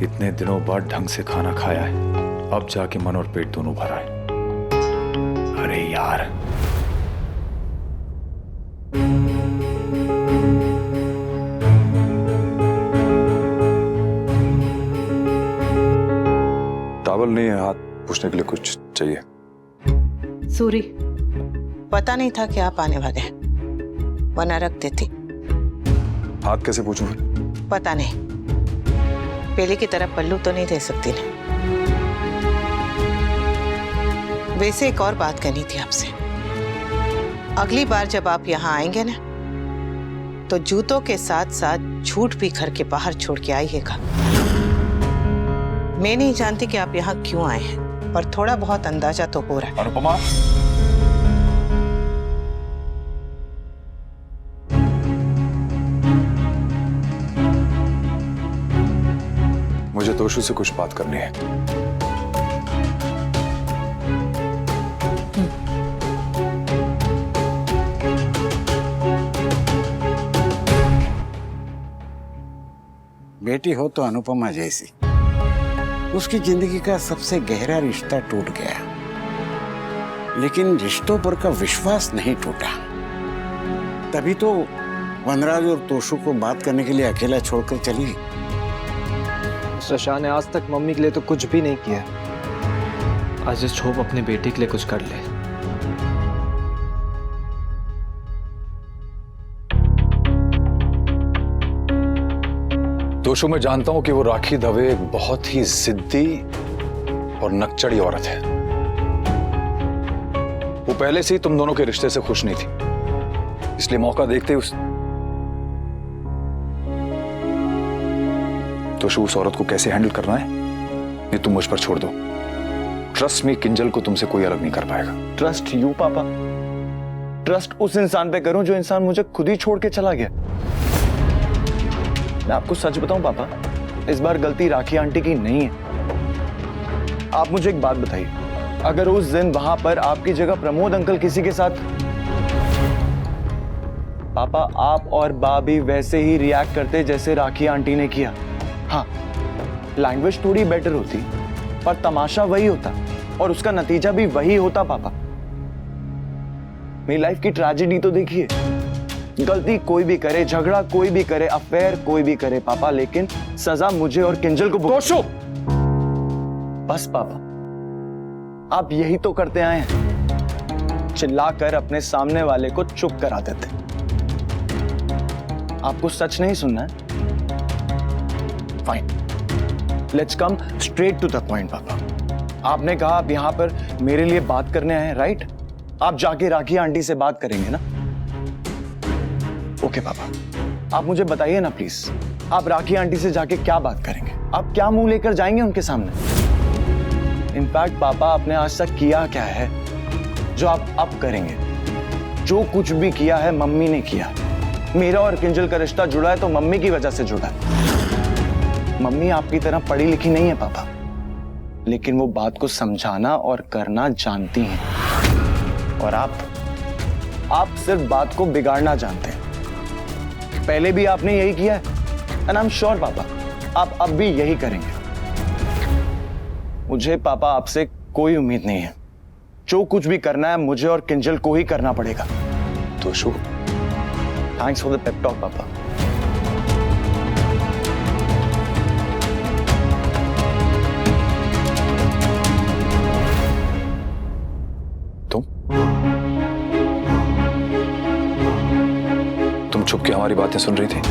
इतने दिनों बाद ढंग से खाना खाया है, अब जाके मन और पेट दोनों भरा है। अरे यार, टॉवल नहीं है, हाथ पूछने के लिए कुछ चाहिए? सूरी, पता नहीं था कि आप आने वाले हैं, वरना रख देती। हाथ कैसे पूछूं? पता नहीं, पहले की तरह पल्लू तो नहीं दे सकती ना। वैसे एक और बात करनी थी आपसे। अगली बार जब आप यहाँ आएंगे ना, तो जूतों के साथ साथ झूठ भी घर के बाहर छोड़ के आइएगा। मैं नहीं जानती कि आप यहाँ क्यों आए हैं, पर थोड़ा बहुत अंदाजा तो हो रहा है। अनुपमा, मुझे तोशु से कुछ बात करनी है। बेटी हो तो अनुपमा जैसी। उसकी जिंदगी का सबसे गहरा रिश्ता टूट गया, लेकिन रिश्तों पर का विश्वास नहीं टूटा। तभी तो वनराज और तोशु को बात करने के लिए अकेला छोड़कर चली गई। रशा ने आज तक मम्मी के लिए तो कुछ भी नहीं किया। आज इस छोप अपनी बेटी के लिए कुछ कर ले। तोशु, मैं जानता हूं कि वो राखी दवे एक बहुत ही जिद्दी और नकचड़ी औरत है। वो पहले से ही तुम दोनों के रिश्ते से खुश नहीं थी, इसलिए मौका देखते ही तोशु, उस औरत को कैसे हैंडल करना है ये तुम मुझ पर छोड़ दो। ट्रस्ट मी, किंजल को तुमसे कोई अलग नहीं कर पाएगा। ट्रस्ट यू पापा? ट्रस्ट उस इंसान पे करूं जो इंसान मुझे खुद ही छोड़ के चला गया। मैं आपको सच बताऊं पापा, इस बार गलती राखी आंटी की नहीं है। आप मुझे एक बात बताइए, अगर उस दिन वहां पर आपकी जगह प्रमोद अंकल किसी के साथ, पापा आप और बा भी वैसे ही रिएक्ट करते जैसे राखी आंटी ने किया। हाँ, लैंग्वेज थोड़ी बेटर होती, पर तमाशा वही होता और उसका नतीजा भी वही होता। पापा, मेरी लाइफ की ट्रेजेडी तो देखिए। गलती कोई भी करे, झगड़ा कोई भी करे, अफेयर कोई भी करे पापा, लेकिन सजा मुझे और किंजल को तोशु! बस पापा, आप यही तो करते आए हैं, चिल्लाकर अपने सामने वाले को चुप करा देते। आपको सच नहीं सुनना है? Fine, let's come straight to the point. पापा, आपने कहा आप यहां पर मेरे लिए बात करने आए हैं, राइट? आप जाके राखी आंटी से बात करेंगे ना? ओके पापा, आप मुझे बताइए ना प्लीज, आप राखी आंटी से जाके क्या बात करेंगे? आप क्या मुंह लेकर जाएंगे उनके सामने? इनफैक्ट पापा, आपने आज तक किया क्या है जो आप अब करेंगे? जो कुछ भी किया है मम्मी ने किया। मेरा और किंजल का रिश्ता जुड़ा है तो मम्मी की वजह से जुड़ा है। मम्मी आपकी तरह पढ़ी लिखी नहीं है पापा, लेकिन वो बात को समझाना और करना जानती हैं। और आप सिर्फ बात को बिगाड़ना जानते हैं। पहले भी आपने यही किया है, एंड आई एम श्योर पापा आप अब भी यही करेंगे। मुझे पापा आपसे कोई उम्मीद नहीं है। जो कुछ भी करना है मुझे और किंजल को ही करना पड़ेगा। Toshu, thanks for the pep talk पापा। तुम छुप के हमारी बातें सुन रही थी?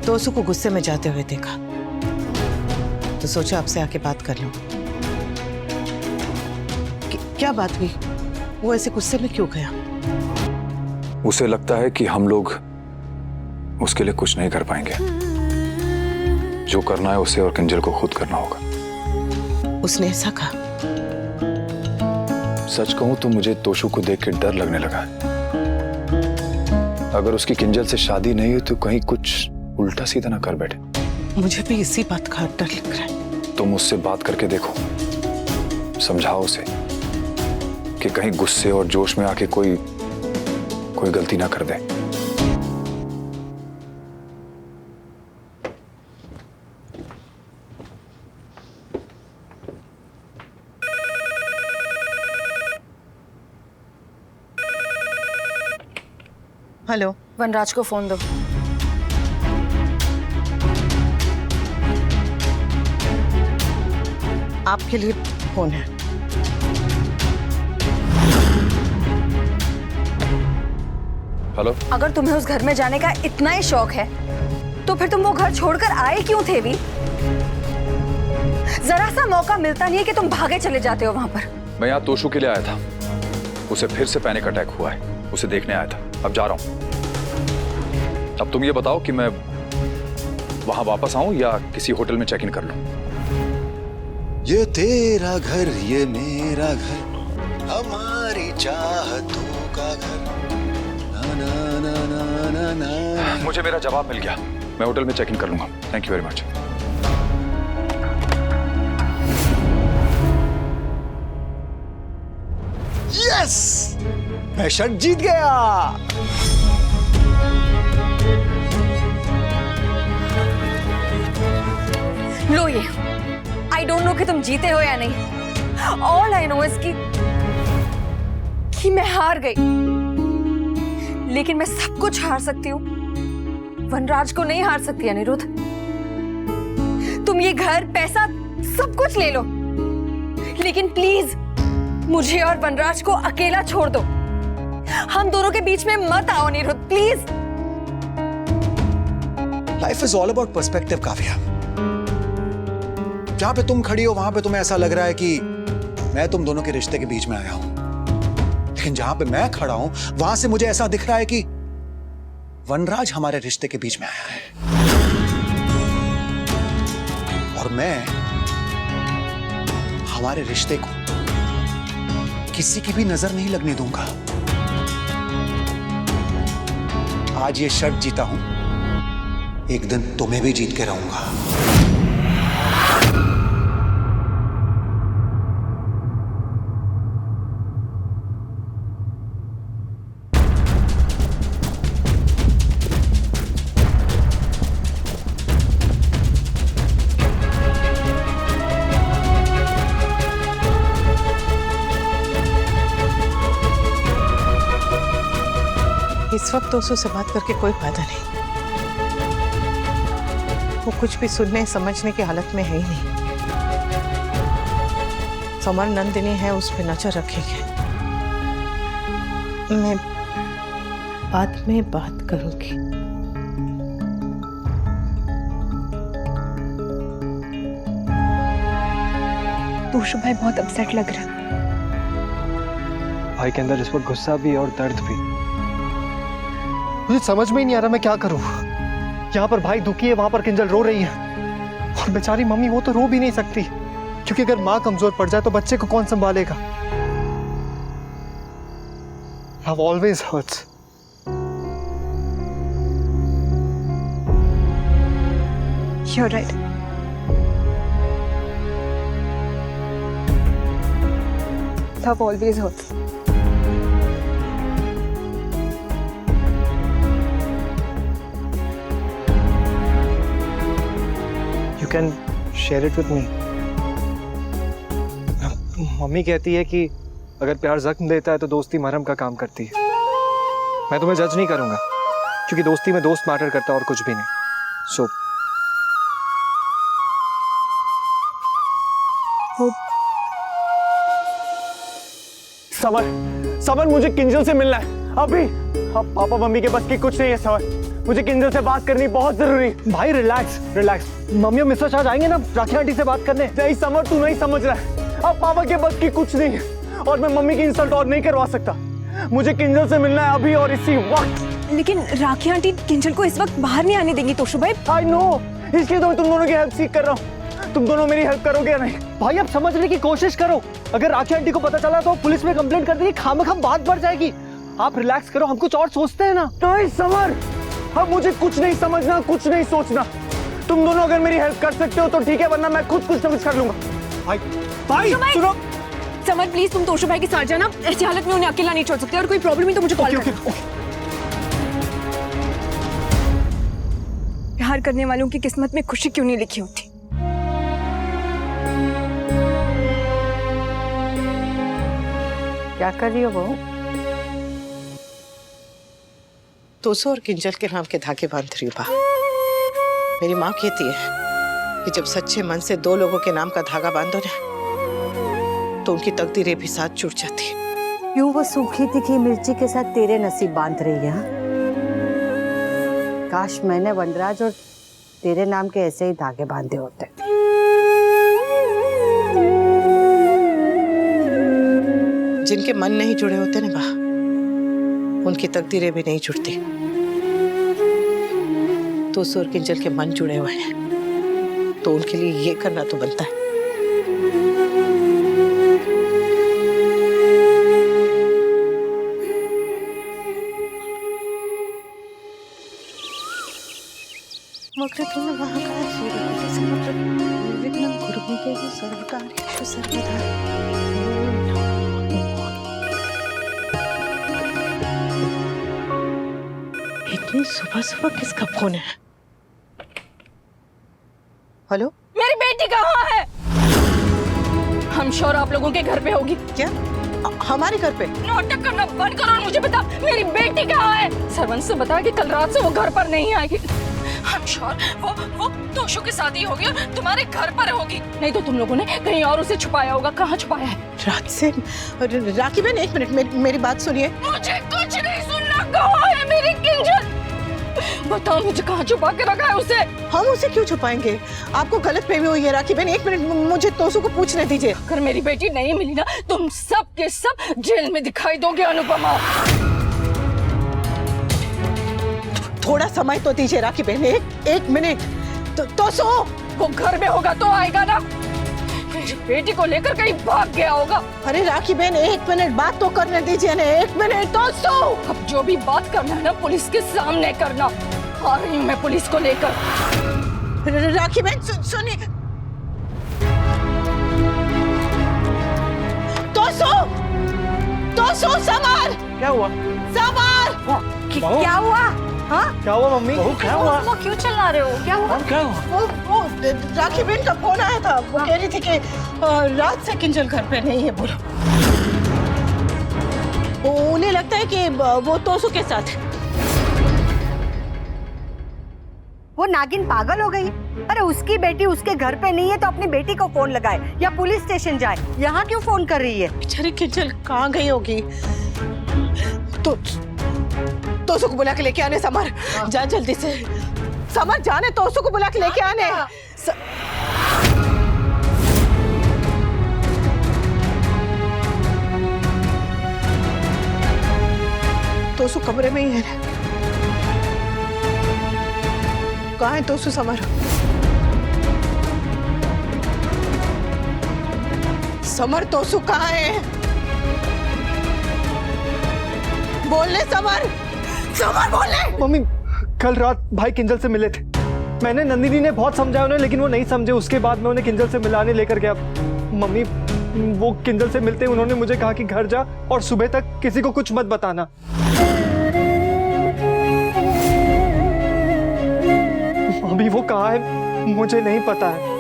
तोशु को गुस्से में जाते हुए देखा तो सोचा आपसे आके बात कर लूं। क्या बात हुई? वो ऐसे गुस्से में क्यों गया? उसे लगता है कि हम लोग उसके लिए कुछ नहीं कर पाएंगे। जो करना है उसे और किंजल को खुद करना होगा। उसने ऐसा कहा? सच कहूं तो मुझे तोशु को देख के डर लगने लगा है। अगर उसकी किंजल से शादी नहीं हुई तो कहीं कुछ उल्टा सीधा ना कर बैठे। मुझे भी इसी बात का डर लग रहा है। तुम उससे बात करके देखो, समझाओ उसे कि कहीं गुस्से और जोश में आके कोई गलती ना कर दे। हेलो, वनराज को फोन दो। आपके लिए फोन है। हेलो। अगर तुम्हें उस घर में जाने का इतना ही शौक है तो फिर तुम वो घर छोड़कर आए क्यों थे भी? जरा सा मौका मिलता नहीं है कि तुम भागे चले जाते हो वहां पर। मैं यहाँ तोशु के लिए आया था, उसे फिर से पैनिक अटैक हुआ है, उसे देखने आया था, अब जा रहा हूँ। अब तुम ये बताओ कि मैं वहां वापस आऊं या किसी होटल में चेक इन कर लूं? ये तेरा घर ये मेरा घर, हमारी चाहतों का घर, ना ना ना ना ना ना। मुझे मेरा जवाब मिल गया, मैं होटल में चेक इन कर लूंगा। Thank you very much. Yes, मैं शर्ट जीत गया। लो ये, आई डोंट नो कि तुम जीते हो या नहीं। ऑल आई नो इज कि मैं हार गई, लेकिन मैं सब कुछ हार सकती हूँ, वनराज को नहीं हार सकती अनिरुद्ध। तुम ये घर, पैसा, सब कुछ ले लो, लेकिन प्लीज मुझे और वनराज को अकेला छोड़ दो। हम दोनों के बीच में मत आओ Aniruddh, please. Life is all about perspective Kavya. जहां पे तुम खड़ी हो वहां पे तुम्हें ऐसा लग रहा है कि मैं तुम दोनों के रिश्ते के बीच में आया हूं, लेकिन जहां पे मैं खड़ा हूं वहां से मुझे ऐसा दिख रहा है कि वनराज हमारे रिश्ते के बीच में आया है, और मैं हमारे रिश्ते को किसी की भी नजर नहीं लगने दूंगा। आज ये शर्त जीता हूं, एक दिन तुम्हें भी जीत के रहूंगा। इस वक्त तो उससे बात करके कोई फायदा नहीं, वो कुछ भी सुनने समझने की हालत में है ही नहीं। समर नंदिनी है, उस पर नजर रखेंगे। मैं बाद में बात करूंगी। तोशु भाई बहुत अपसेट लग रहा है। भाई के अंदर इस वक्त गुस्सा भी और दर्द भी। मुझे समझ में ही नहीं आ रहा मैं क्या करूं। यहाँ पर भाई दुखी है, वहां पर किंजल रो रही है, और बेचारी मम्मी वो तो रो भी नहीं सकती, क्योंकि अगर माँ कमजोर पड़ जाए तो बच्चे को कौन संभालेगा। Love always hurts. You're right. Love always hurts. You can share it with me. Mummy कहती है कि अगर प्यार जख्म देता है तो दोस्ती मरहम का काम करती है। मैं तुम्हें जज नहीं करूंगा, क्योंकि दोस्ती में दोस्त मैटर करता है और कुछ भी नहीं। सो समर, समर मुझे किंजल से मिलना है अभी। अब पापा मम्मी के बस की कुछ नहीं है समर, मुझे किंजल से बात करनी बहुत जरूरी। भाई रिलैक्स रिलैक्स, मम्मी और मिस्टर शाह जाएंगे ना राखी आंटी से बात करने। नहीं समर, तू नहीं समझ रहा है, अब पापा के बस की कुछ नहीं है, और मैं मम्मी की इंसल्ट और नहीं करवा सकता। मुझे किंजल से मिलना है अभी और इसी वक्त। लेकिन राखी आंटी किंजल को इस वक्त बाहर नहीं आने देंगी तोशु भाई। आई नो, इसलिए तो मैं तुम दोनों की हेल्प सीख कर रहा हूँ। तुम दोनों मेरी हेल्प करोगे या नहीं? भाई अब समझने की कोशिश करो, अगर राखी आंटी को पता चला तो पुलिस में कंप्लेंट कर देगी, खामखम बात बढ़ जाएगी। आप रिलैक्स करो, हम कुछ और सोचते हैं ना। नहीं समर, अब मुझे कुछ नहीं समझना, कुछ नहीं सोचना। तुम दोनों अगर मेरी हेल्प कर सकते हो तो ठीक है, वरना मैं खुद कुछ ना कुछ कर लूंगा। भाई भाई सुनो। समर प्लीज तुम तोशु भाई के साथ जाना, ऐसी हालत में उन्हें अकेला नहीं छोड़ सकते, और कोई प्रॉब्लम है तो मुझे कॉल करना। प्यार करने वालों की किस्मत में खुशी क्यों नहीं लिखी होती? क्या कर रही हो बहू? तोसो और किंजल के नाम के धागे बांध रही हूँ बा। मेरी माँ कहती है कि जब सच्चे मन से दो लोगों के नाम का धागा बांधो ना तो उनकी तकदीरें भी साथ जुड़ जाती है। यूं वो सूखी तीखी मिर्ची के साथ तेरे नसीब बांध रही है। हाँ? काश मैंने वनराज और तेरे नाम के ऐसे ही धागे बांधे होते। जिनके मन नहीं जुड़े होते ना बा, उनकी तकदीरें भी नहीं जुड़ती। तो और किंजल के मन जुड़े हुए हैं तो उनके लिए ये करना तो बनता है। मगर तुम वहाँ का इतनी सुबह सुबह किसका फोन है? हेलो, मेरी बेटी कहाँ है? हम श्योर आप लोगों के घर पे होगी। क्या हमारे घर पे? नाटक करना बंद करो और मुझे बता मेरी बेटी कहाँ है? सरवंत से बता कि कल रात से वो घर पर नहीं आएगी। हम श्योर वो तोशु के साथ ही होगी और तुम्हारे घर पर होगी। नहीं तो तुम लोगों ने कहीं और उसे छुपाया होगा। कहाँ छुपाया है? रात से राखी बहन, एक मिनट मेरी बात सुनिए। मुझे कुछ नहीं सुनना। कहाँ है मेरी किंजल? बताओ मुझे, कहाँ छुपा के रखा है उसे? हम उसे क्यों छुपाएंगे? आपको गलतफहमी हुई है राखी बहन। एक मिनट मुझे तोसु को पूछने दीजिए। अगर मेरी बेटी नहीं मिली ना, तुम सब के सब जेल में दिखाई दोगे अनुपमा। थोड़ा समय तो दीजिए राखी बहन, एक मिनट। तोसु वो घर में होगा तो आएगा ना। मेरी बेटी को लेकर कहीं भाग गया होगा। अरे राखी बहन, एक मिनट बात तो करने दीजिए ना। एक मिनट तोसु। अब जो भी बात करना है ना पुलिस के सामने करना। आ रही हूँ मैं पुलिस को लेकर। राखी बहन सुनिए। तोसु समर। क्या हुआ? समर क्या हुआ? हाँ? क्या हुआ मम्मी? क्या हुआ? वो क्यों चिल्ला रहे हो? क्या हुआ? क्या हुआ? वो राखी बहन का फोन आया था। वो कह रही थी कि रात से किंजल घर पे नहीं है। बोलो, उन्हें लगता है कि वो तोसु के साथ है। वो नागिन पागल हो गई? अरे उसकी बेटी उसके घर पे नहीं है तो अपनी बेटी को फोन लगाए या पुलिस स्टेशन जाए। यहाँ क्यों फोन कर रही है? बेचारी किंजल कहाँ गई होगी? तोसु को बुला के लेके आने। समर जा जल्दी से। समर जाने, तोसु को बुला के लेके आने। तोसु कमरे में ही है। कहाँ है तोसु? समर, समर तोसु कहाँ है? बोलने समर, समर बोलने। मम्मी, कल रात भाई किंजल से मिले थे। मैंने नंदिनी ने बहुत समझाया उन्हें, लेकिन वो नहीं समझे। उसके बाद मैं उन्हें किंजल से मिलाने लेकर गया। मम्मी, वो किंजल से मिलते उन्होंने मुझे कहा कि घर जा और सुबह तक किसी को कुछ मत बताना। अभी वो कहाँ है मुझे नहीं पता है।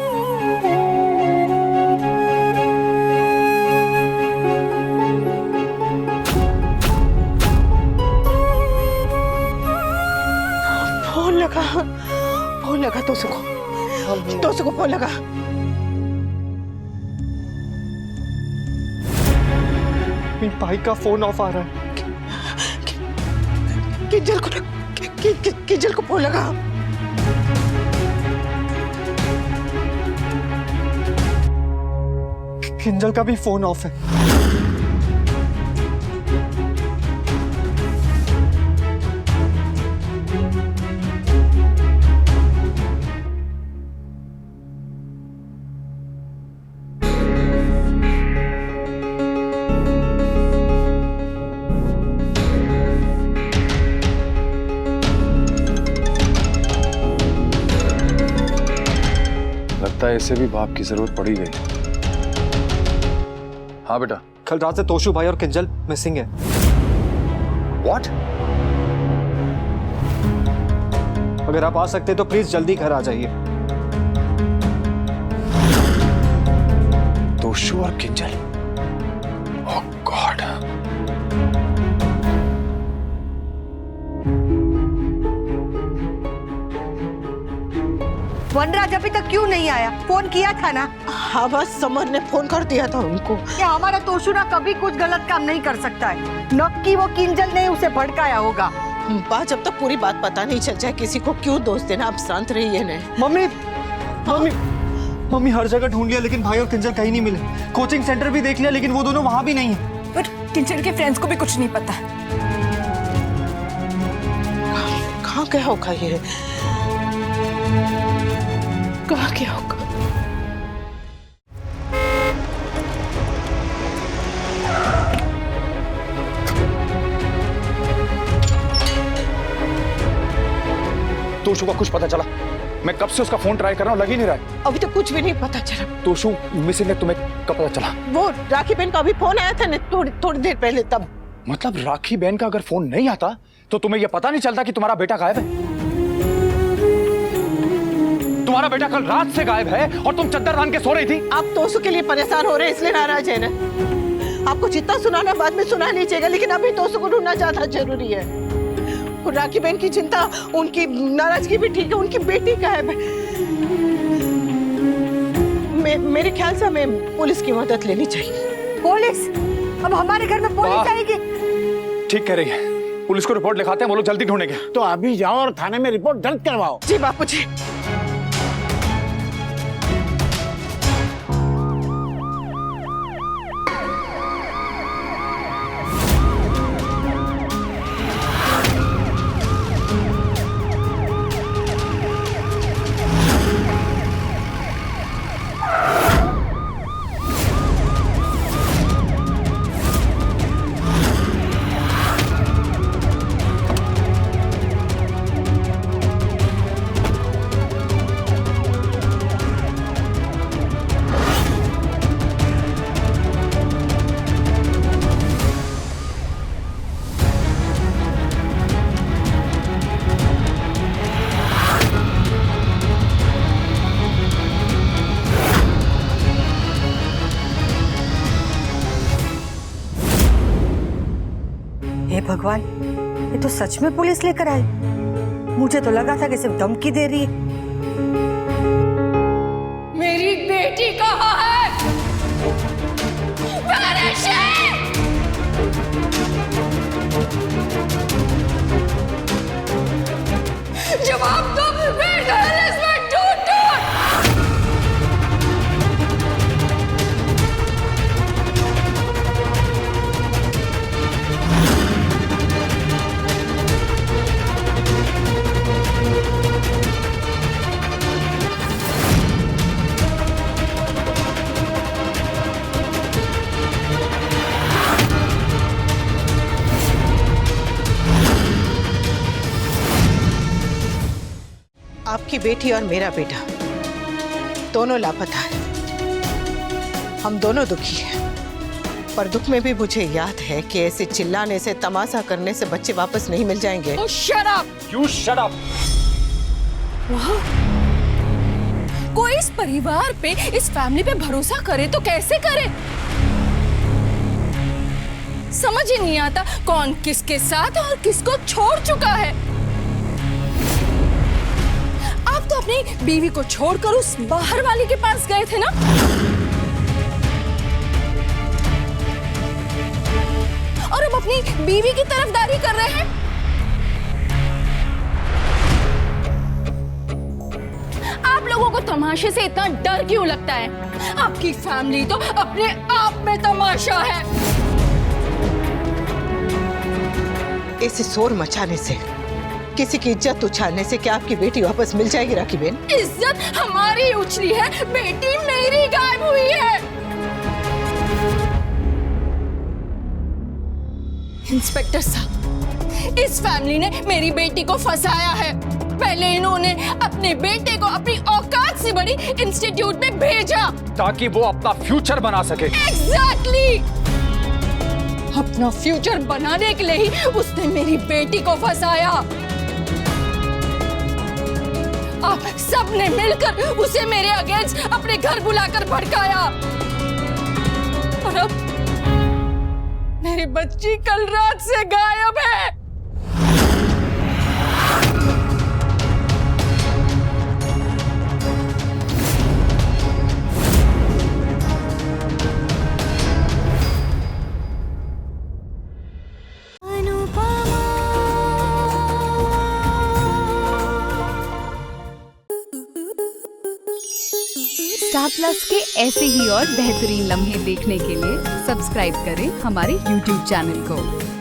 फोन लगा तोसु को फोन लगा। मेरे भाई का फोन ऑफ आ रहा है। किंजल को फोन लगा। किंजल का भी फोन ऑफ है। लगता है इसे भी बाप की जरूरत पड़ी गई। हाँ बेटा। कल रात से तोशु भाई और किंजल मिसिंग है। What? अगर आप आ सकते तो प्लीज जल्दी घर आ जाइए। तोशु और किंजल। ओह गॉड। वनराज अभी तक क्यों नहीं आया? फोन किया था ना? हाँ बस समर ने फोन कर दिया था उनको। क्या हमारा तोशु ना कभी कुछ गलत काम नहीं कर सकता है। नक्की वो किंजल ने उसे भड़काया होगा। बा जब तक पूरी बात पता नहीं चल जाए किसी को क्यों दोष देना। आप शांत रहिए ना। मम्मी मम्मी मम्मी हर जगह ढूंढ लिया लेकिन भाई और किंजल कहीं नहीं मिले। कोचिंग सेंटर भी देख लिया लेकिन वो दोनों वहां भी नहीं है। पर किंजल के फ्रेंड्स को भी कुछ नहीं पता। कहाँ गया होगा ये? कहाँ गया होगा? तोशु का कुछ पता चला? मैं कब से उसका फोन ट्राई कर रहा हूँ, लग ही नहीं रहा है। अभी तो कुछ भी नहीं पता चला। तोशु मिसिंग है, तुम्हें कब पता चला? वो राखी बहन का अभी फोन आया था ना थोड़ी देर पहले, तब। मतलब राखी बहन का अगर फोन नहीं आता तो तुम्हें यह पता नहीं चलता कि तुम्हारा बेटा गायब है? तुम्हारा बेटा कल रात से गायब है और तुम चद्दर तान के सो रही थी। आप तोशु के लिए परेशान हो रहे हैं इसलिए नाराज है ना? आपको जितना सुनाना बाद में सुना लीजिएगा, लेकिन अभी तोशु को ढूंढना ज्यादा जरूरी है। राखी बहन की चिंता, उनकी नाराजगी भी ठीक है, उनकी बेटी गायब है। मेरे ख्याल से हमें पुलिस की मदद लेनी चाहिए। पुलिस? अब हमारे घर में पुलिस आएगी? ठीक कह रही है, पुलिस को रिपोर्ट लिखाते हैं, वो लोग जल्दी ढूंढेंगे। तो अभी जाओ और थाने में रिपोर्ट दर्ज करवाओ। जी बापूजी। हे भगवान, ये तो सच में पुलिस लेकर आई। मुझे तो लगा था कि सिर्फ धमकी दे रही है। मेरी बेटी कहाँ है? जवाब दो। आपकी बेटी और मेरा बेटा दोनों लापता है। हम दोनों दुखी हैं, पर दुख में भी मुझे याद है कि ऐसे चिल्लाने से, तमाशा करने से बच्चे वापस नहीं मिल जाएंगे। Oh, shut up! You shut up! कोई इस परिवार पे, इस फैमिली पे भरोसा करे तो कैसे करे? समझ ही नहीं आता कौन किसके साथ और किसको छोड़ चुका है। आप तो अपनी बीवी को छोड़कर उस बाहर वाले के पास गए थे ना? और अब अपनी बीवी की तरफदारी कर रहे हैं। आप लोगों को तमाशे से इतना डर क्यों लगता है? आपकी फैमिली तो अपने आप में तमाशा है। ऐसे शोर मचाने से, किसी की इज्जत उछालने से क्या आपकी बेटी वापस मिल जाएगी राखी बहन? इज्जत हमारी उछली है, बेटी मेरी गायब हुई है। इंस्पेक्टर साहब, इस फैमिली ने मेरी बेटी को फंसाया है। पहले इन्होंने अपने बेटे को अपनी औकात से बड़ी इंस्टीट्यूट में भेजा ताकि वो अपना फ्यूचर बना सके। एग्जैक्टली। अपना फ्यूचर बनाने के लिए ही उसने मेरी बेटी को फंसाया। आप सबने मिलकर उसे मेरे अगेंस्ट अपने घर बुलाकर भड़काया। और अब मेरी बच्ची कल रात से गायब है। स्टार प्लस के ऐसे ही और बेहतरीन लम्हे देखने के लिए सब्सक्राइब करें हमारे YouTube चैनल को।